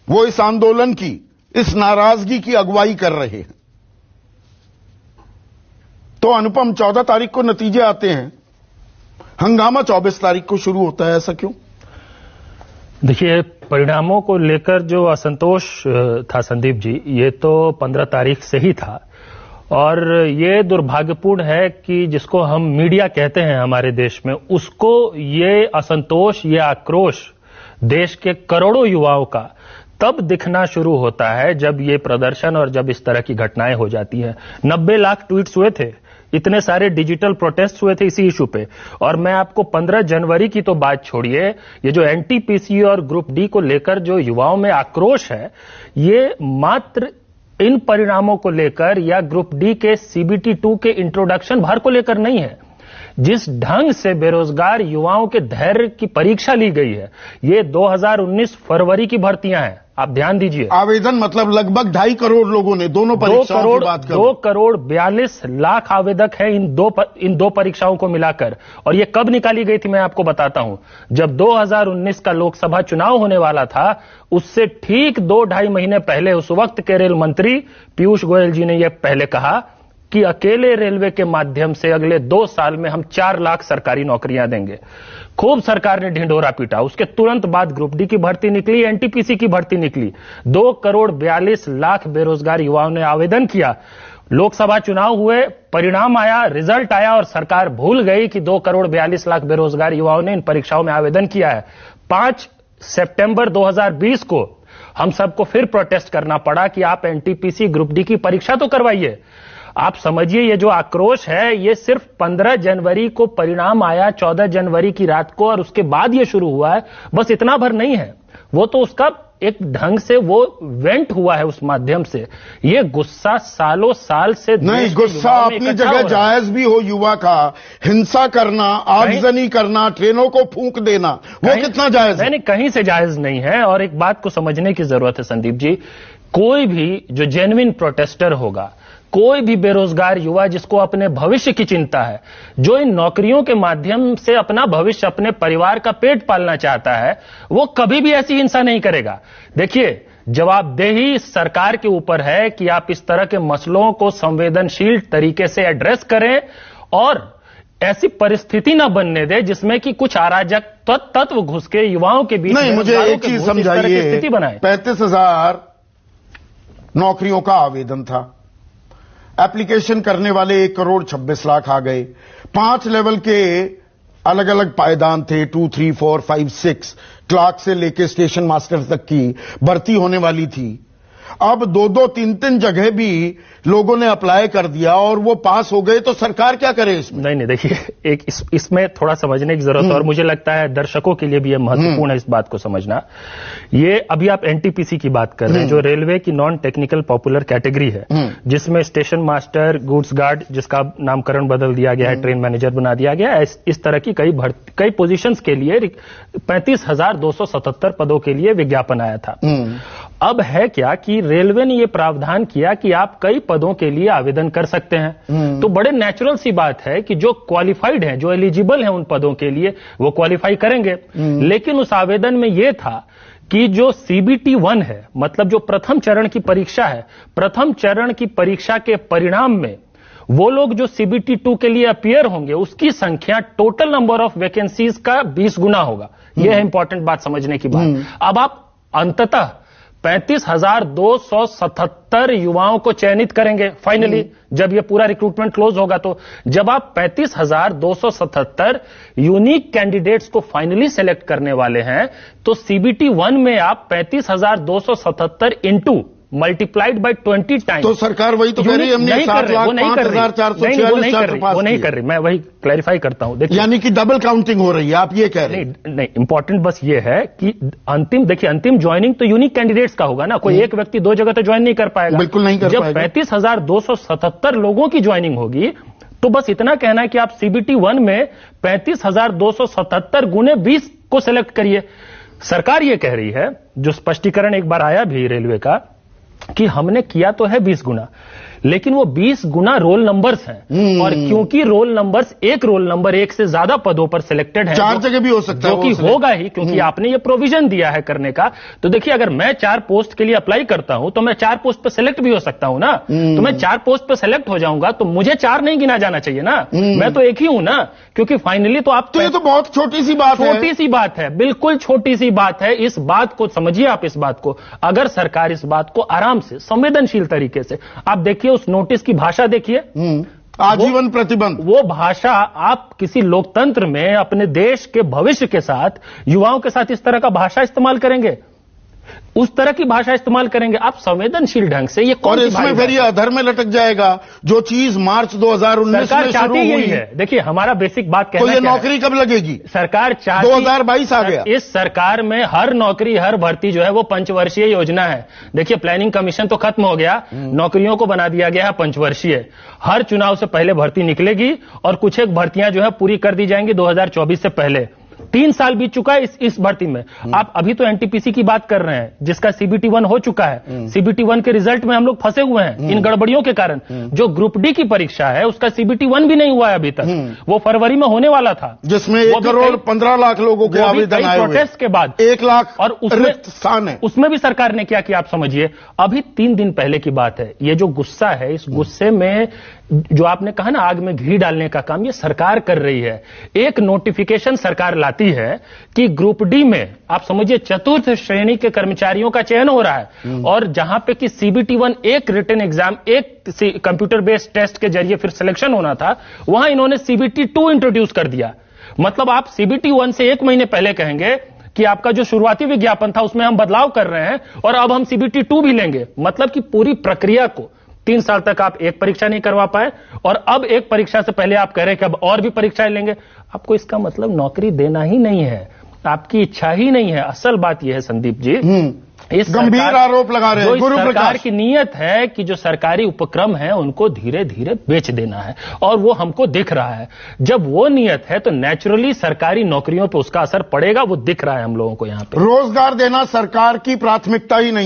वो इस आंदोलन की, इस नाराजगी की अगुवाई कर रहे हैं। तो अनुपम 14 तारीख को नतीजे आते हैं, हंगामा 24 तारीख को शुरू होता है, ऐसा क्यों? देखिए, परिणामों को लेकर जो असंतोष था संदीप जी, ये तो 15 तारीख से ही था। और ये दुर्भाग्यपूर्ण है कि जिसको हम मीडिया कहते हैं हमारे देश में, उसको ये असंतोष, ये आक्रोश देश के करोड़ों युवाओं का तब दिखना शुरू होता है जब ये प्रदर्शन और जब इस तरह की घटनाएं हो जाती हैं। 90 लाख ट्वीट्स हुए थे, इतने सारे डिजिटल प्रोटेस्ट हुए थे इसी इशू पे। और मैं आपको 15 जनवरी की तो बात छोड़िए, ये जो एनटीपीसी और ग्रुप डी को लेकर जो युवाओं में आक्रोश है, ये मात्र इन परिणामों को लेकर या ग्रुप डी के सीबीटी 2 के इंट्रोडक्शन भर को लेकर नहीं है। जिस ढंग से बेरोजगार युवाओं के धैर्य की परीक्षा ली गई है, ये 2019 फरवरी की भर्तियां हैं, आप ध्यान दीजिए। आवेदन मतलब लगभग 2.5 करोड़ लोगों ने दोनों परीक्षाओं की बात करो। 2 करोड़ 42 लाख आवेदक हैं इन दो परीक्षाओं को मिलाकर। और ये कब निकाली गई थी मैं आपको बताता हूं। जब 2019 का लोकसभा चुनाव होने वाला था, उससे ठीक 2-2.5 महीने पहले उस वक्त के रेल मंत्री पीयूष गोयल जी ने यह पहले कहा कि अकेले रेलवे के माध्यम से अगले 2 साल में हम 4 लाख सरकारी नौकरियां देंगे। खूब सरकार ने ढिंढोरा पीटा। उसके तुरंत बाद ग्रुप डी की भर्ती निकली, एनटीपीसी की भर्ती निकली। 2 करोड़ 42 लाख बेरोजगार युवाओं ने आवेदन किया। लोकसभा चुनाव हुए, परिणाम आया, रिजल्ट आया और सरकार भूल गई कि 2 करोड़ 42 लाख बेरोजगार युवाओं ने इन परीक्षाओं में आवेदन किया है। 5 सितंबर 2020 को हम सबको फिर प्रोटेस्ट करना पड़ा कि आप एनटीपीसी ग्रुप डी की परीक्षा तो करवाइए। आप समझिए, ये जो आक्रोश है, ये सिर्फ 15 जनवरी को परिणाम आया, 14 जनवरी की रात को, और उसके बाद ये शुरू हुआ है। बस इतना भर नहीं है, वो तो उसका एक ढंग से वो वेंट हुआ है उस माध्यम से। ये गुस्सा सालों साल से नहीं, गुस्सा अपनी जगह जायज भी हो। युवा का हिंसा करना, आगजनी करना, ट्रेनों को फूंक देना, वो कितना जायज है? नहीं, कहीं से जायज नहीं है। और एक बात को समझने की जरूरत है संदीप जी, कोई भी जो जेन्युइन प्रोटेस्टर होगा, कोई भी बेरोजगार युवा जिसको अपने भविष्य की चिंता है, जो इन नौकरियों के माध्यम से अपना भविष्य, अपने परिवार का पेट पालना चाहता है, वो कभी भी ऐसी हिंसा नहीं करेगा। देखिए, जवाबदेही सरकार के ऊपर है कि आप इस तरह के मसलों को संवेदनशील तरीके से एड्रेस करें और ऐसी परिस्थिति न बनने दे जिसमें कि कुछ अराजक तत्व घुस के युवाओं के बीच नहीं, मुझे एक चीज समझाइए, स्थिति बनाए। 35,000 नौकरियों का आवेदन था, एप्लीकेशन करने वाले 1 करोड़ 26 लाख आ गए। 5 लेवल के अलग अलग पायदान थे, 2, 3, 4, 5, 6 क्लार्क से लेके स्टेशन मास्टर तक की भर्ती होने वाली थी। अब 2-2, 3-3 जगह भी लोगों ने अप्लाई कर दिया और वो पास हो गए, तो सरकार क्या करे इसमें? नहीं, देखिए, एक इसमें थोड़ा समझने की जरूरत है और मुझे लगता है दर्शकों के लिए भी यह महत्वपूर्ण है इस बात को समझना। ये अभी आप एनटीपीसी की बात कर रहे हैं, जो रेलवे की नॉन टेक्निकल पॉपुलर कैटेगरी है, जिसमें स्टेशन मास्टर, गुड्स गार्ड, जिसका नामकरण बदल दिया गया है, ट्रेन मैनेजर बना दिया गया है, इस तरह की कई पोजीशंस के लिए 35,277 पदों के लिए विज्ञापन आया था। अब है क्या कि रेलवे ने यह प्रावधान किया कि आप कई पदों के लिए आवेदन कर सकते हैं। तो बड़े नेचुरल सी बात है कि जो क्वालिफाइड हैं, जो एलिजिबल हैं उन पदों के लिए, वो क्वालिफाई करेंगे। लेकिन उस आवेदन में यह था कि जो सीबीटी 1 है, मतलब जो प्रथम चरण की परीक्षा है, प्रथम चरण की परीक्षा के परिणाम में वो लोग जो सीबीटी 2 के लिए अपीयर होंगे, उसकी संख्या टोटल नंबर ऑफ वैकेंसीज का 20 गुना होगा। यह है इंपॉर्टेंट बात समझने की बात। अब आप अंततः 35,277 युवाओं को चयनित करेंगे फाइनली, जब ये पूरा रिक्रूटमेंट क्लोज होगा। तो जब आप 35,277 यूनिक कैंडिडेट्स को फाइनली सेलेक्ट करने वाले हैं, तो सीबीटी 1 में आप 35,277 इंटू मल्टीप्लाइड बाय 20 टाइम्स। तो सरकार वही तो कह रही है, हमने 7,05,446 वो नहीं कर रही। मैं वही क्लैरिफाई करता हूं। देखिए, यानी कि डबल काउंटिंग हो रही है, आप ये कह रहे हैं? नहीं, इंपॉर्टेंट बस ये है कि अंतिम ज्वाइनिंग तो यूनिक कैंडिडेट्स का होगा ना। कोई एक व्यक्ति 2 जगह तो ज्वाइन नहीं कर पाएगा। बिल्कुल नहीं कर पाएगा। जब 35,277 लोगों की ज्वाइनिंग होगी, तो बस इतना कहना है कि आप सीबीटी 1 में 35,277 गुने 20 को सिलेक्ट करिए। सरकार ये कह रही है, जो स्पष्टीकरण एक बार आया भी रेलवे का, कि हमने किया तो है 20 गुना, लेकिन वो 20 गुना रोल नंबर्स हैं। और क्योंकि रोल नंबर्स एक रोल नंबर एक से ज्यादा पदों पर सिलेक्टेड है, 4 जगह भी हो सकता है, जो कि होगा ही, क्योंकि आपने ये प्रोविजन दिया है करने का। तो देखिए, अगर मैं 4 पोस्ट के लिए अप्लाई करता हूं तो मैं 4 पोस्ट पर सिलेक्ट भी हो सकता हूं ना। तो मैं 4 पोस्ट पर सिलेक्ट हो जाऊंगा तो मुझे 4 नहीं गिना जाना चाहिए ना, मैं तो एक ही हूं ना, क्योंकि फाइनली तो आप तो ये तो बहुत छोटी सी बात है। छोटी सी बात है, बिल्कुल छोटी सी बात है। इस बात को समझिए आप, इस बात को अगर सरकार इस बात को आराम से संवेदनशील तरीके से, आप देखिए उस नोटिस की भाषा देखिए, आजीवन प्रतिबंध, वो भाषा आप किसी लोकतंत्र में अपने देश के भविष्य के साथ, युवाओं के साथ इस तरह का भाषा इस्तेमाल करेंगे, उस तरह की भाषा इस्तेमाल करेंगे आप संवेदनशील ढंग से? ये और इसमें फिर ये अधर्म में लटक जाएगा जो चीज मार्च 2019 में शुरू हुई है। देखिए, हमारा बेसिक बात कहना तो ये नौकरी कब लगेगी? सरकार चाहती, 2022 आ गया। इस सरकार में हर नौकरी, हर भर्ती जो है वो पंचवर्षीय योजना है। देखिए, प्लानिंग कमीशन तो खत्म हो गया, नौकरियों को बना दिया गया है पंचवर्षीय। हर चुनाव से पहले भर्ती निकलेगी और कुछ एक भर्तियां जो है पूरी कर दी जाएंगी 2024 से पहले। 3 साल बीत चुका है इस भर्ती में। आप अभी तो एनटीपीसी की बात कर रहे हैं, जिसका सीबीटी 1 हो चुका है। सीबीटी 1 के रिजल्ट में हम लोग फंसे हुए हैं इन गड़बड़ियों के कारण। जो ग्रुप डी की परीक्षा है उसका सीबीटी 1 भी नहीं हुआ है अभी तक, वो फरवरी में होने वाला था, जिसमें 1,15,00,000 लोगों के आवेदन आए हुए, प्रोटेस्ट के बाद 1 लाख और रिक्त स्थान है। उसमें भी सरकार ने क्या किया आप समझिए। अभी 3 दिन पहले की बात है, ये जो गुस्सा है, इस गुस्से में जो आपने कहा ना आग में घी डालने का काम, ये सरकार कर रही है। एक नोटिफिकेशन सरकार लाती है कि ग्रुप डी में आप समझिए 4th श्रेणी के कर्मचारियों का चयन हो रहा है, और जहां पे कि सीबीटी 1 एक रिटन एग्जाम, एक कंप्यूटर बेस्ड टेस्ट के जरिए फिर सिलेक्शन होना था, वहां इन्होंने सीबीटी 2 इंट्रोड्यूस कर दिया। मतलब आप सीबीटी 1 से 1 महीने पहले कहेंगे कि आपका जो शुरुआती विज्ञापन था उसमें हम बदलाव कर रहे हैं और अब हम सीबीटी 2 भी लेंगे। मतलब कि पूरी प्रक्रिया को 3 साल तक आप एक परीक्षा नहीं करवा पाए और अब एक परीक्षा से पहले आप कह रहे हैं कि अब और भी परीक्षाएं लेंगे। आपको इसका मतलब नौकरी देना ही नहीं है, आपकी इच्छा ही नहीं है। असल बात यह है संदीप जी, इस गंभीर आरोप लगा रहे हैं गुरु सरकार प्रकाश की नीयत है कि जो सरकारी उपक्रम है उनको धीरे धीरे बेच देना है, और वो हमको दिख रहा है। जब वो नियत है तो नेचुरली सरकारी नौकरियों पे उसका असर पड़ेगा, वो दिख रहा है हम लोगों को। यहाँ पे रोजगार देना सरकार की प्राथमिकता ही नहीं।